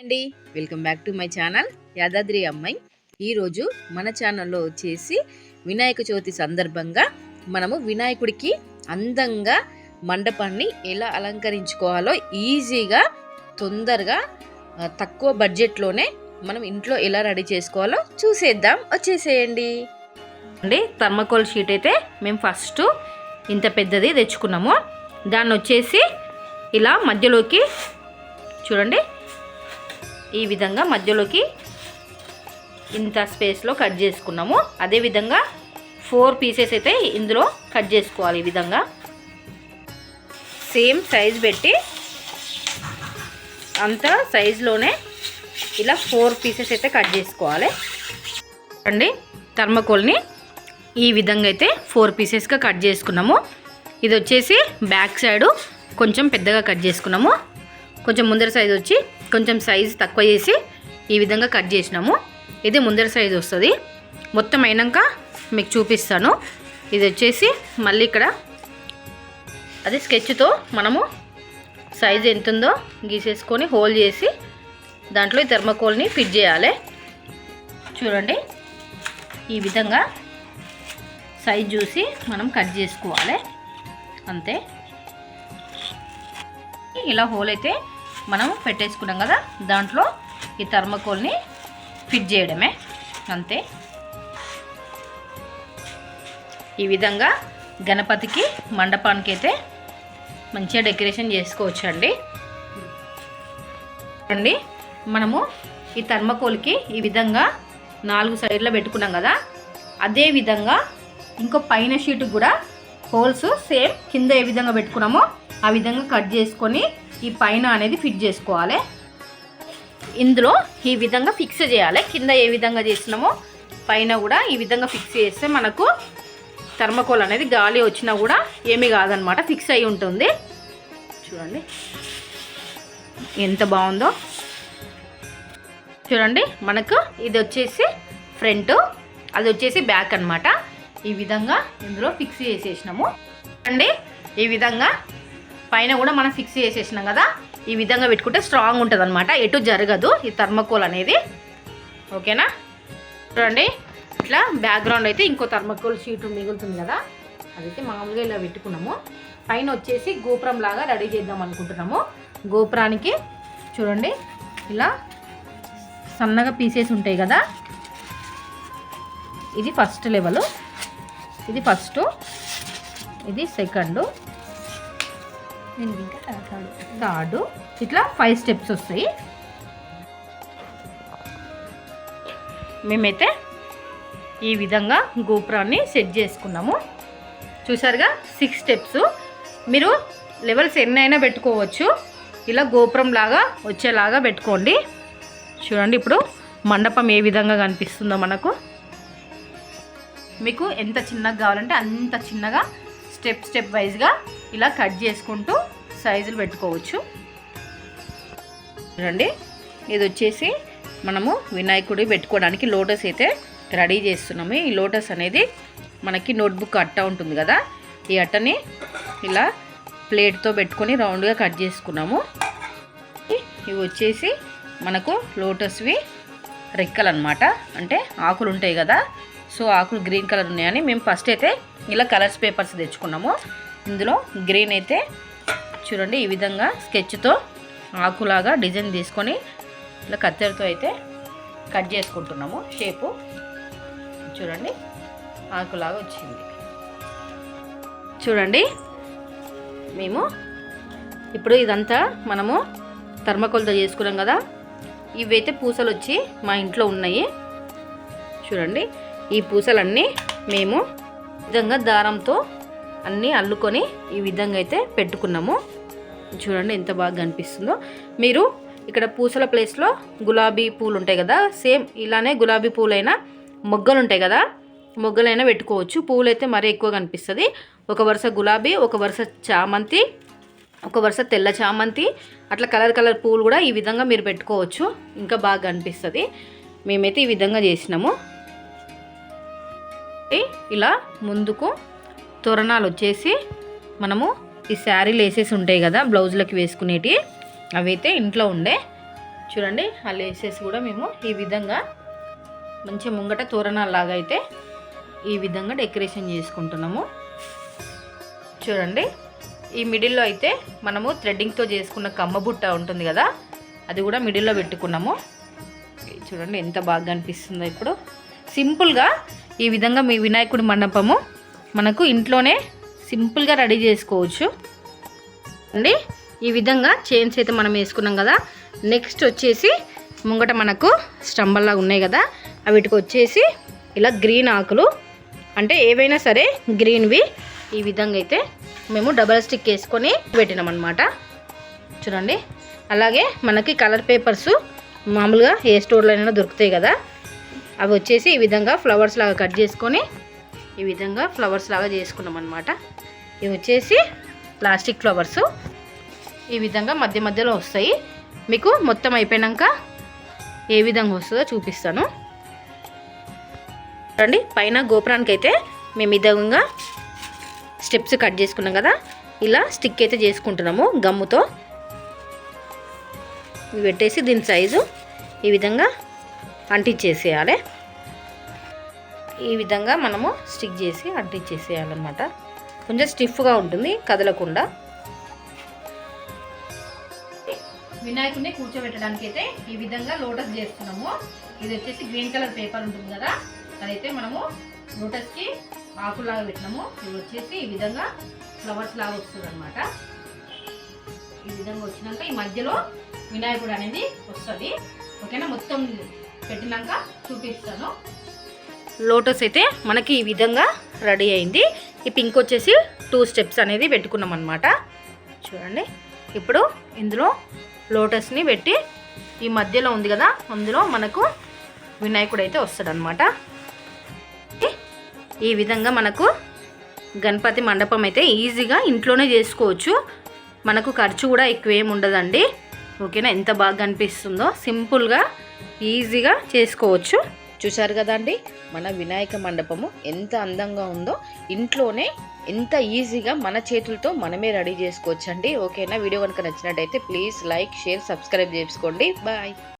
అండి welcome back to my channel Yadadri అమ్మాయి. ఈరోజు మన ఛానల్లో వచ్చేసి వినాయక చవితి సందర్భంగా మనము వినాయకుడికి అందంగా మండపాన్ని ఎలా అలంకరించుకోవాలో ఈజీగా తొందరగా తక్కువ బడ్జెట్లోనే మనం ఇంట్లో ఎలా రెడీ చేసుకోవాలో చూసేద్దాం, వచ్చేసేయండి అండి. థర్మాకోల్ షీట్ అయితే మేము ఫస్ట్ ఇంత పెద్దది తెచ్చుకున్నాము. దాన్ని వచ్చేసి ఇలా మధ్యలోకి చూడండి, ఈ విధంగా మధ్యలోకి ఇంత స్పేస్లో కట్ చేసుకున్నాము. అదేవిధంగా 4 పీసెస్ అయితే ఇందులో కట్ చేసుకోవాలి. ఈ విధంగా సేమ్ సైజ్ పెట్టి అంత సైజులోనే ఇలా 4 పీసెస్ అయితే కట్ చేసుకోవాలి అండి. థర్మాకోల్ని ఈ విధంగా అయితే 4 పీసెస్గా కట్ చేసుకున్నాము. ఇది వచ్చేసి బ్యాక్ సైడు కొంచెం పెద్దగా కట్ చేసుకున్నాము. కొంచెం ముందర సైజు వచ్చి కొంచెం సైజు తక్కువ చేసి ఈ విధంగా కట్ చేసినాము. ఇది ముందర సైజు వస్తుంది. మొత్తం అయినాక మీకు చూపిస్తాను. ఇది వచ్చేసి మళ్ళీ ఇక్కడ అది స్కెచ్తో మనము సైజు ఎంత ఉందో గీసేసుకొని హోల్ చేసి దాంట్లో ఈ థర్మాకోల్ని ఫిట్ చేయాలి. చూడండి, ఈ విధంగా సైజు చూసి మనం కట్ చేసుకోవాలి అంతే. ఇలా హోల్ అయితే మనం పెట్టేసుకున్నాం కదా, దాంట్లో ఈ థర్మాకోల్ని ఫిట్ చేయడమే అంతే. ఈ విధంగా గణపతికి మండపానికి అయితే మంచిగా డెకరేషన్ చేసుకోవచ్చు అండి. మనము ఈ థర్మాకోల్కి ఈ విధంగా 4 సైడ్లో పెట్టుకున్నాం కదా, అదే విధంగా ఇంకో పైన షీట్ కూడా హోల్స్ సేమ్ కింద ఏ విధంగా పెట్టుకున్నామో ఆ విధంగా కట్ చేసుకొని ఈ పైన అనేది ఫిట్ చేసుకోవాలి. ఇందులో ఈ విధంగా ఫిక్స్ చేయాలి. కింద ఏ విధంగా చేసినామో పైన కూడా ఈ విధంగా ఫిక్స్ చేస్తే మనకు థర్మాకోల్ అనేది గాలి వచ్చినా కూడా ఏమీ కాదనమాట, ఫిక్స్ అయి ఉంటుంది. చూడండి ఎంత బాగుందో. చూడండి, మనకు ఇది వచ్చేసి ఫ్రంట్, అది వచ్చేసి బ్యాక్ అనమాట. ఈ విధంగా ఇందులో ఫిక్స్ చేసేసినాము అండి. ఈ విధంగా పైన కూడా మనం ఫిక్స్ చేసేసినాం కదా, ఈ విధంగా పెట్టుకుంటే స్ట్రాంగ్ ఉంటుంది అనమాట, ఎటు జరగదు ఈ థర్మాకోల్ అనేది. ఓకేనా? చూడండి, ఇట్లా బ్యాక్గ్రౌండ్ అయితే ఇంకో థర్మాకోల్ షీట్ మిగులుతుంది కదా, అదైతే మామూలుగా ఇలా పెట్టుకున్నాము. పైన వచ్చేసి గోపురం లాగా రెడీ చేద్దాం అనుకుంటున్నాము. గోపురానికి చూడండి ఇలా సన్నగా పీసెస్ ఉంటాయి కదా, ఇది ఫస్ట్ లెవెల్, ఇది ఫస్ట్, ఇది సెకండ్, థర్డ్, ఇట్లా 5 స్టెప్స్ వస్తాయి. మేమైతే ఈ విధంగా గోపురాన్ని సెట్ చేసుకున్నాము. చూసారుగా 6 స్టెప్స్. మీరు లెవెల్స్ ఎన్నైనా పెట్టుకోవచ్చు. ఇలా గోపురం లాగా వచ్చేలాగా పెట్టుకోండి. చూడండి, ఇప్పుడు మండపం ఏ విధంగా కనిపిస్తుందో మనకు. మీకు ఎంత చిన్నగా కావాలంటే అంత చిన్నగా స్టెప్ వైజ్గా ఇలా కట్ చేసుకుంటూ సైజులు పెట్టుకోవచ్చు. చూడండి, ఇది వచ్చేసి మనము వినాయకుడి పెట్టుకోవడానికి లోటస్ అయితే రెడీ చేస్తున్నాము. ఈ లోటస్ అనేది మనకి నోట్బుక్ అట్ట ఉంటుంది కదా, ఈ అట్టని ఇలా ప్లేట్తో పెట్టుకొని రౌండ్గా కట్ చేసుకున్నాము. ఇవి వచ్చేసి మనకు లోటస్వి రెక్కలు అనమాట, అంటే ఆకులు ఉంటాయి కదా. సో ఆకులు గ్రీన్ కలర్ ఉన్నాయని మేము ఫస్ట్ అయితే ఇలా కలర్స్ పేపర్స్ తెచ్చుకున్నాము. ఇందులో గ్రీన్ అయితే చూడండి ఈ విధంగా స్కెచ్తో ఆకులాగా డిజైన్ తీసుకొని ఇలా కత్తెరతో అయితే కట్ చేసుకుంటున్నాము. షేపు చూడండి ఆకులాగా వచ్చింది. చూడండి, మేము ఇప్పుడు ఇదంతా మనము థర్మాకోల్తో చేసుకున్నాం కదా, ఇవైతే పూసలు వచ్చి మా ఇంట్లో ఉన్నాయి. చూడండి, ఈ పూసలన్నీ మేము ఈ విధంగా దారంతో అన్నీ అల్లుకొని ఈ విధంగా అయితే పెట్టుకున్నాము. చూడండి ఎంత బాగా కనిపిస్తుందో. మీరు ఇక్కడ పూసల ప్లేస్లో గులాబీ పూలు ఉంటాయి కదా, సేమ్ ఇలానే గులాబీ పూలైనా మొగ్గలు ఉంటాయి కదా, మొగ్గలైనా పెట్టుకోవచ్చు. పూలు అయితే మరీ ఎక్కువ కనిపిస్తుంది. ఒక వరుస గులాబీ, ఒక వరుస చామంతి, ఒక వరుస తెల్ల చామంతి, అట్లా కలర్ పూలు కూడా ఈ విధంగా మీరు పెట్టుకోవచ్చు, ఇంకా బాగా కనిపిస్తుంది. మేమైతే ఈ విధంగా చేసినాము. ఇలా ముందుకు తోరణాలు వచ్చేసి మనము ఈ శారీలు వేసేసి ఉంటాయి కదా బ్లౌజులకి వేసుకునేటి, అవైతే ఇంట్లో ఉండే చూడండి ఆ లేసెస్ కూడా మేము ఈ విధంగా మంచి ముంగట తోరణాల్లాగా అయితే ఈ విధంగా డెకరేషన్ చేసుకుంటున్నాము. చూడండి ఈ మిడిల్లో అయితే మనము థ్రెడ్డింగ్తో చేసుకున్న కమ్మ బుట్ట ఉంటుంది కదా, అది కూడా మిడిల్లో పెట్టుకున్నాము. చూడండి ఎంత బాగా అనిపిస్తుందో. ఇప్పుడు సింపుల్గా ఈ విధంగా మీ వినాయకుడి మండపము మనకు ఇంట్లోనే సింపుల్గా రెడీ చేసుకోవచ్చు అండి. ఈ విధంగా చైన్స్ అయితే మనం వేసుకున్నాం కదా. నెక్స్ట్ వచ్చేసి ముంగట మనకు స్టంబల్లాగా ఉన్నాయి కదా, వీటికి వచ్చేసి ఇలా గ్రీన్ ఆకులు అంటే ఏవైనా సరే గ్రీన్వి ఈ విధంగా అయితే మేము డబల్ స్టిక్ వేసుకొని పెట్టినాం అన్నమాట. చూడండి అలాగే మనకి కలర్ పేపర్స్ మామూలుగా ఏ స్టోర్లో అయినా దొరుకుతాయి కదా, అవి వచ్చేసి ఈ విధంగా ఫ్లవర్స్ లాగా కట్ చేసుకొని ఈ విధంగా ఫ్లవర్స్ లాగా చేసుకున్నాం అన్నమాట. ఇవి వచ్చేసి ప్లాస్టిక్ ఫ్లవర్స్ ఈ విధంగా మధ్య మధ్యలో వస్తాయి. మీకు మొత్తం అయిపోయాక ఏ విధంగా వస్తుందో చూపిస్తాను. చూడండి పైన గోపురానికి అయితే మేము ఈ విధంగా స్టెప్స్ కట్ చేసుకున్నాం కదా, ఇలా స్టిక్ అయితే చేసుకుంటున్నాము గమ్ముతో. ఇవి పెట్టేసి దీని సైజు ఈ విధంగా అంటించేసేయాలి. ఈ విధంగా మనము స్టిక్ చేసి అంటించేసేయాలన్నమాట. కొంచెం స్టిఫ్గా ఉంటుంది కదలకుండా. వినాయకుడిని కూర్చోబెట్టడానికి అయితే ఈ విధంగా లోటస్ చేస్తున్నాము. ఇది వచ్చేసి గ్రీన్ కలర్ పేపర్ ఉంటుంది కదా, అదైతే మనము లోటస్కి ఆకులాగా పెట్టినాము. ఇది వచ్చేసి ఈ విధంగా ఫ్లవర్స్ లాగా వస్తుంది అనమాట. ఈ విధంగా వచ్చినాక ఈ మధ్యలో వినాయకుడు అనేది వస్తుంది. ఓకేనా, మొత్తం పెట్టినాక చూపిస్తాను. లోటస్ అయితే మనకి ఈ విధంగా రెడీ అయింది. ఈ పింక్ వచ్చేసి 2 స్టెప్స్ అనేది పెట్టుకున్నాం అనమాట. చూడండి ఇప్పుడు ఇందులో లోటస్ని పెట్టి ఈ మధ్యలో ఉంది కదా, అందులో మనకు వినాయకుడు అయితే వస్తాడనమాట. ఈ విధంగా మనకు గణపతి మండపం అయితే ఈజీగా ఇంట్లోనే చేసుకోవచ్చు. మనకు ఖర్చు కూడా ఎక్కువ ఏమి ఉండదండి. ఓకేనా, ఎంత బాగా అనిపిస్తుందో. సింపుల్గా ఈజీగా చేసుకోవచ్చు. చూసారు కదండి మన వినాయక మండపము ఎంత అందంగా ఉందో. ఇంట్లోనే ఎంత ఈజీగా మన చేతులతో మనమే రెడీ చేసుకోవచ్చు అండి. ఓకేనా, వీడియో కనుక నచ్చినట్టయితే ప్లీజ్ లైక్, షేర్, సబ్స్క్రైబ్ చేసుకోండి. బాయ్.